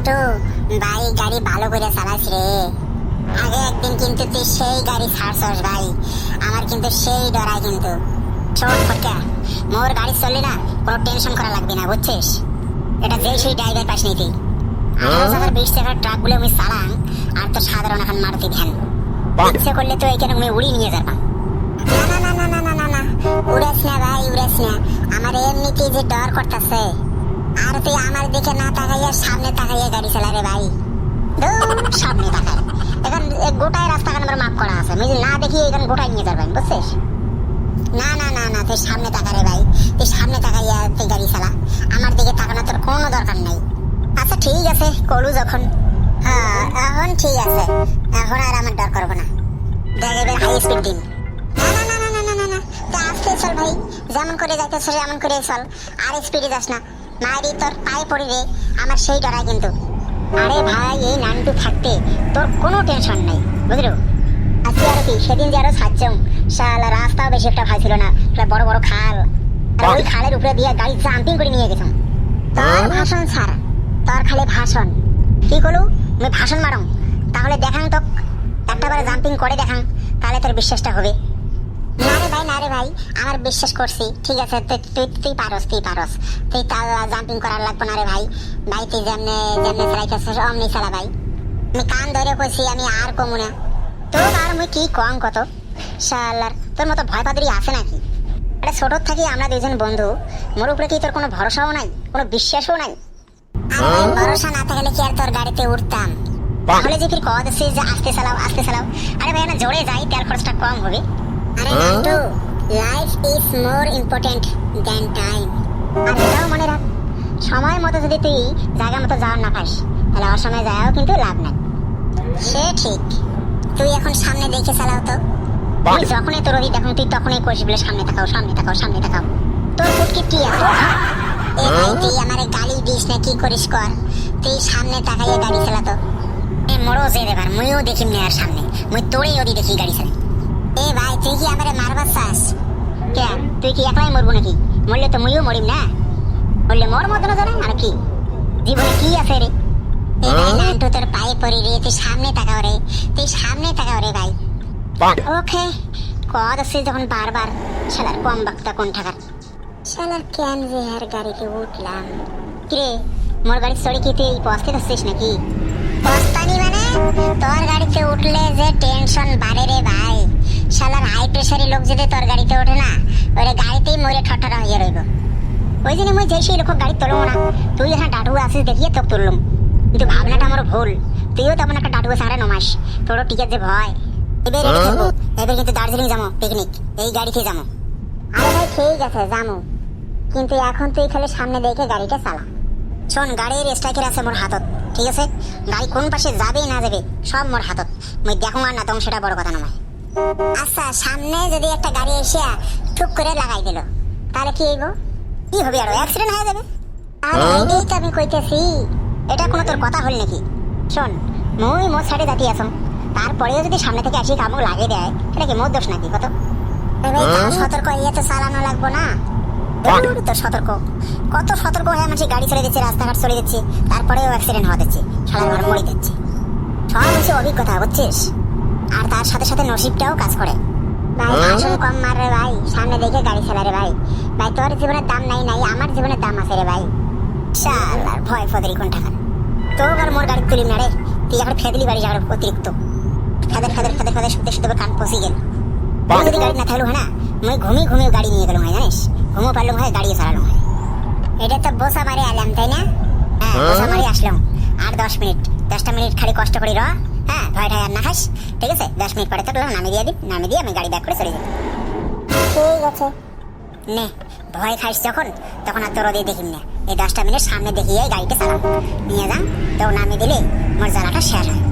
নান্টু ভাই গাড়ি ভালো করে চালাস রে। আগে একদিন কিন্তু তুই সেই গাড়ি ছাড়ছস ভাই, আমার কিন্তু সেই ডরাই কিন্তু। শোন ফটকা, মোর গাড়ি চললে না কোনো টেনশন করা লাগবে না, বুঝছিস? এটা যেই সেই ড্রাইভার পাস নি তুই। 18,020 টাকার ট্রাক গুলো আমি চালাং, আর তো সাধারণ এখন মারুতি ভ্যান। ইচ্ছে করলে তো এখানে আমি উড়ি নিয়ে যাবাম। না না না না না না না, উড়াস না ভাই, উড়াস না। আমার এমনিতেই যে ডর করতেছে, আর তুই আমার দিকে না তাকাইয়া সামনে তাকাইয়া গাড়ি চালা রে ভাই। সামনে তাকাই, এখন গোটাই রাস্তাঘাট আমার মাপ করা আছে, আমি যদি না দেখি এখানে গোটাই নিয়ে যাবেন, বুঝছিস? না না না না, তুই সামনে তাকা রে ভাই, তুই সামনে তাকাইয়া তুই গাড়ি চালা, আমার দিকে তাকানো তোর কোনো দরকার নেই। আচ্ছা ঠিক আছে, করু যখন। হ্যাঁ এখন ঠিক আছে, এখন আর আমার ডর করবো না। দেখ এবার হাই স্পিড দিন। না না না না না না না, তুই আস্তে চল ভাই, যেমন করে যাইতেছ এমন করে চল, আর স্পিডে যাস না, মারি তোর পায়ে পড়ি রে, আমার সেই ডরাই কিন্তু। আরে ভাই এই নান্টু থাকতে তোর কোনো টেনশন নাই, বুঝলো? আজকে আরো কি, সেদিন যে আরো ছাড়ছম, শালা রাস্তাও বেশি একটা ভাই ছিল না, বড় বড় খাল, আর ওই খালের উপরে দিয়ে গাড়ি জাম্পিং করে নিয়ে গেছম। তোর ভাষণ ছাড়, তোর খালি ভাষণ। কি করলু আমি ভাষণ মারম? তাহলে দেখাং তো একটা বার জাম্পিং করে দেখাং, তাহলে তোর বিশ্বাসটা হবে। না রে ভাই, না রে ভাই, আমার বিশ্বাস করছি, ঠিক আছে, তুই পারস, তুই জাম্পিং করার লাগবে না রে ভাই। ভাই তুই যেমনে যেমনে চালাইতেছিস অমনি চালা ভাই, আমি কান ধরে কইছি, আমি আর কমু না। তোর আর মুই কি কম কত, শালার তোর মতো ভয় পাদরি আছে নাকি? আরে ছোটোর থাকি আমরা দুইজন বন্ধু, মোর উপরে কি তোর কোনো ভরসাও নাই, কোনো বিশ্বাসও নাই? ভরসা না থাকলে কি আর তোর গাড়িতে উঠতাম? তাহলে যে ফির কওয়া দিচ্ছিস যে আস্তে চালাও আস্তে চালাও, আরে ভাই না জোরে যাই, তেল খরচটা কম হবে। আরে Nantu, life is more important than time. আর এটাও মনে রাখ, সময় মতো যদি তুই জায়গা মতো যাওয়ার না পাস, তাহলে অসময়ে যাওয়াও কিন্তু লাভ নাই। সে ঠিক, তুই এখন সামনে দেখে চালাও তো। তুই যখনই তোর ওই দেখুন, তুই তখনই করিস বলে সামনে তাকাও সামনে তাকাও সামনে তাকাও। তোর ফুটকি কি এত? এ ভাই তুই আমারে গালি দিস না, কি করিস কর, তুই সামনে তাকাইয়ে গাড়ি চালাতো। এ মোড়ো যে দেবার মুইও দেখিম না আর সামনে, মুই তোরেই ওদি দেখি গাড়ি চালাই। এ ভাই তুই কি আমারে মারবার চাস? কে তুই কি একলাই মরবো নাকি? মরলে তো মুইও মরিম না, মরলে মোর মতো না জানে আর কি, জীবনে কি আছে রে? এ ভাই নান্টু তোর পায়ে পড়ি রে, তুই সামনে তাকাও রে, তুই সামনে তাকাও রে ভাই। ওকে কদ আছে যখন বারবার, শালার কম বক্তা কোন ঠাকার, শালার কেন যে আর গাড়িতে উঠলাম। কিরে মোর গাড়ি চড়ে কি তুই পস্তে যাচ্ছিস নাকি? পস্তানি মানে তোর গাড়িতে উঠলে যে টেনশন বাড়ে রে ভাই, শালার হাই প্রেসারি লোক যদি তোর গাড়িতে ওঠে না, ওরে গাড়িতেই মরে ঠটরা হয়ে রইব। ওই জন্য মুই যেই সেই লোক গাড়ি তুলবো না, তুই এখানে ডাটু আসিস দেখিয়ে তোকে তুললুম, কিন্তু ভাবনাটা আমার ভুল। তুইও তেমন একটা ডাটু সাড়ে নমাস, তোরও টিকেট যে ভয়। এবার রেডি থাকবো, এবার কিন্তু দার্জিলিং যাবো পিকনিক, এই গাড়িতে যাবো। আরে ভাই ঠিক আছে যাবো, কিন্তু এখন তুই খালি সামনে দেখে গাড়িটা চালা। শোন গাড়ির স্ট্রাইকার আছে মোর হাতত, ঠিক আছে? গাড়ি কোন পাশে যাবে না যাবে সব মোর হাতত, মুই দেখুন আর না তখন সেটা বড় কথা নয়। আচ্ছা সামনে যদি একটা গাড়ি এসে ঠুক করে লাগাই দিল, তাহলে কি হইব? কি হবে, আরো অ্যাক্সিডেন্ট হয়ে যাবে। আরে এইটাই তো আমি কইতেছি, এটা কোনো তোর কথা হল নাকি? শোন মুই মোর সাইডে দাঁড়িয়ে আছো, তারপরেও যদি সামনে থেকে আসি কামড় লাগিয়ে দেয়, এটা কি মোর দোষ নাকি? কত সতর্ক হইয়া তো চালানো লাগবো না? তো সতর্ক, কত সতর্ক হয়ে মানুষ গাড়ি চলে দিচ্ছে, রাস্তাঘাট চলে দিচ্ছে, তারপরেও অ্যাক্সিডেন্ট হওয়া দিচ্ছে, সারা ঘর মরে যাচ্ছে। সব হচ্ছে অভিজ্ঞতা, বুঝছিস? আর তার সাথে সাথে নসিবটাও কাজ করে ভাই। আসলে কম মার রে ভাই, সামনে দেখে গাড়ি চালা রে ভাই। ভাই তোর জীবনের দাম নাই নাই, আমার জীবনের দাম আছে রে ভাই। শালার ভয় ফদরি কোন টাকা, তো আর মোর গাড়ি তুলি না রে, তুই এখন ফেদলি বাড়ি যাওয়ার অতিরিক্ত ফেদের ফেদের ফেদের ফেদের শুতে শুতে কান পচি গেল। যদি গাড়ি না থাকলো হয় না, মুই ঘুমিয়ে গাড়ি নিয়ে গেলাম হয়, জানিস? ঘুমো পারলাম হয়, গাড়ি চালানো হয়। এটা তো বসা মারি আলাম তাই না? হ্যাঁ বসা মারি আসলাম, আর 10 মিনিট 10টা মিনিট খালি কষ্ট করি র। হ্যাঁ ভয় ঠায় আর না খাস, ঠিক আছে? 10 মিনিট পরে তো নামিয়ে দিয়ে দিন, নামিয়ে দিয়ে আমি গাড়ি ব্যাক করে চলে যাই। ঠিক আছে নে, ভয় খাইস যখন তখন আর তোর দিয়ে দেখিম না, এই 10টা মিনিট সামনে দেখিয়ে গাড়িটা চালাম নিয়ে যান, তো নামিয়ে দিলে মোর জ্বালাটা শেষ হয়।